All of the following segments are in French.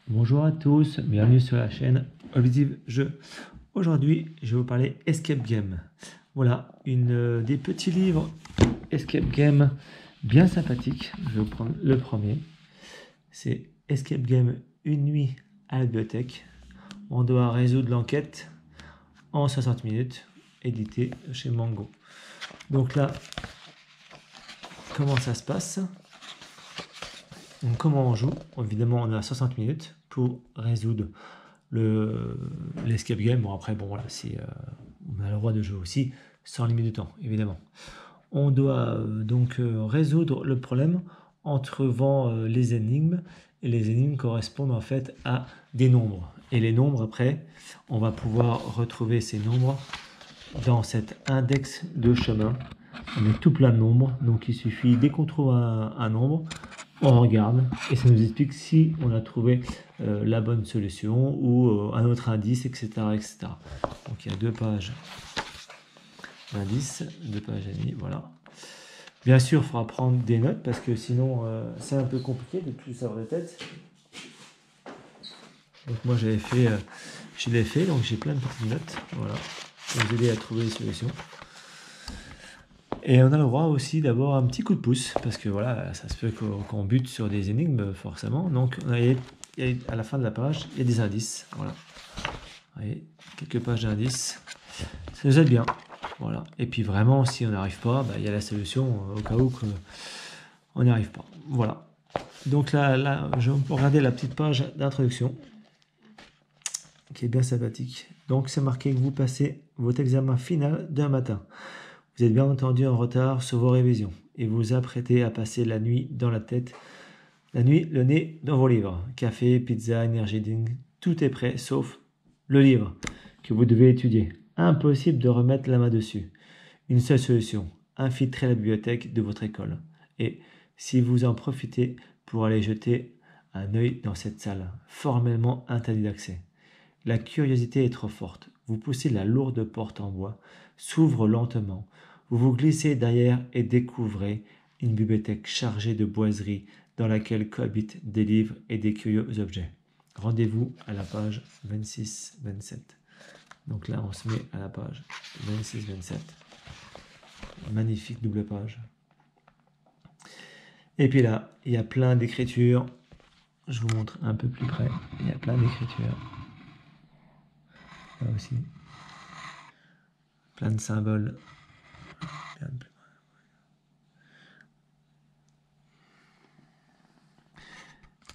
Bonjour à tous, bienvenue sur la chaîne Objectif Jeu. Aujourd'hui, je vais vous parler Escape Game. Voilà, des petits livres Escape Game bien sympathiques. Je vais vous prendre le premier. C'est Escape Game Une nuit à la bibliothèque. On doit résoudre l'enquête en 60 minutes, édité chez Mango. Donc là, comment ça se passe ? Donc, comment on joue? Évidemment, on a 60 minutes pour résoudre l'escape game. Bon, après, bon, voilà, on a le droit de jouer aussi sans limite de temps, évidemment. On doit résoudre le problème en trouvant les énigmes. Et les énigmes correspondent en fait à des nombres. Et les nombres, après, on va pouvoir retrouver ces nombres dans cet index de chemin. On est tout plein de nombres. Donc, il suffit, dès qu'on trouve un nombre, on regarde et ça nous explique si on a trouvé la bonne solution ou un autre indice, etc., etc. Donc il y a 2 pages d'indices, 2 pages et demie, voilà. Bien sûr, il faudra prendre des notes parce que sinon c'est un peu compliqué de tout savoir de tête. Donc moi je l'ai fait, donc j'ai plein de petites notes, voilà, pour vous aider à trouver les solutions. Et on a le droit aussi d'avoir un petit coup de pouce, parce que voilà, ça se peut qu'on bute sur des énigmes, forcément. Donc, à la fin de la page, il y a des indices. Voilà. Vous voyez, quelques pages d'indices. Ça nous aide bien. Voilà. Et puis vraiment, si on n'arrive pas, il y a la solution au cas où on n'y arrive pas. Voilà. Donc là, je vais regarder la petite page d'introduction, qui est bien sympathique. Donc, c'est marqué que vous passez votre examen final d'un matin. Vous êtes bien entendu en retard sur vos révisions et vous vous apprêtez à passer la nuit le nez dans vos livres. Café, pizza, energy drink, tout est prêt sauf le livre que vous devez étudier. Impossible de remettre la main dessus. Une seule solution, infiltrer la bibliothèque de votre école. Et si vous en profitez pour aller jeter un œil dans cette salle, formellement interdit d'accès. La curiosité est trop forte. Vous poussez la lourde porte en bois, s'ouvre lentement. Vous vous glissez derrière et découvrez une bibliothèque chargée de boiseries dans laquelle cohabitent des livres et des curieux objets. Rendez-vous à la page 26-27. Donc là, on se met à la page 26-27. Magnifique double page. Et puis là, il y a plein d'écritures. Je vous montre un peu plus près. Il y a plein d'écritures. Là aussi. Plein de symboles.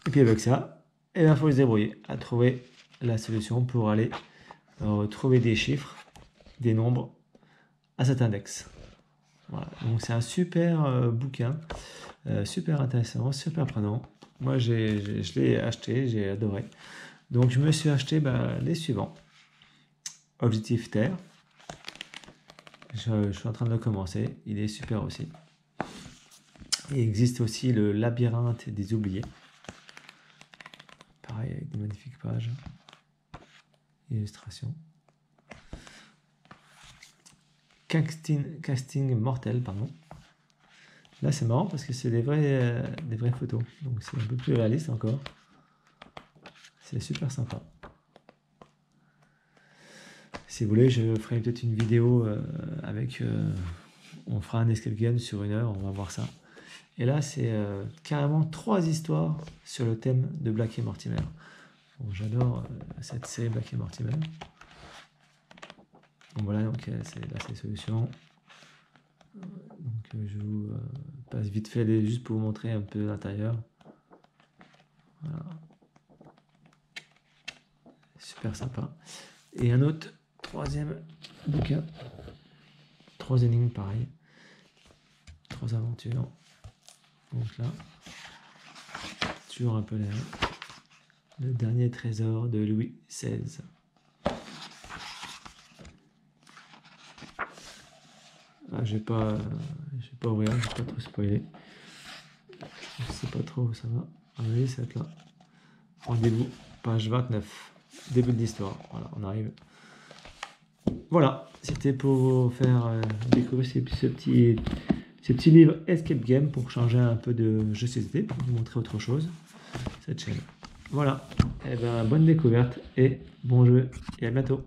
Et puis avec ça, il faut se débrouiller à trouver la solution pour aller trouver des chiffres, des nombres à cet index. Voilà. Donc c'est un super bouquin, super intéressant, super prenant. Moi je l'ai acheté, j'ai adoré. Donc je me suis acheté les suivants. Objectif Terre. Je suis en train de le commencer, il est super aussi. Il existe aussi le labyrinthe des oubliés. Pareil, avec de magnifiques pages. Illustrations. Casting mortel, pardon. Là, c'est marrant parce que c'est des vraies photos. Donc, c'est un peu plus réaliste encore. C'est super sympa. Si vous voulez, je ferai peut-être une vidéo on fera un escape game sur 1 heure, on va voir ça. Et là, c'est carrément 3 histoires sur le thème de Black et Mortimer. Bon, j'adore cette série Black et Mortimer. Donc voilà, donc c'est les solutions. Donc je vous passe vite fait juste pour vous montrer un peu l'intérieur. Voilà. Super sympa. Et un autre, 3e bouquin. 3 énigmes pareil. 3 aventures. Donc là, toujours un peu l'air. Le dernier trésor de Louis XVI. Ah, je vais pas ouvrir, je vais pas trop spoiler. Je sais pas trop où ça va. Ah oui, ça va être là. Rendez-vous, page 29. Début de l'histoire. Voilà, on arrive. Voilà, c'était pour vous faire découvrir ce petit livre Escape Game pour changer un peu de jeu société, pour vous montrer autre chose. Cette chaîne. Voilà. Eh ben, bonne découverte et bon jeu et à bientôt.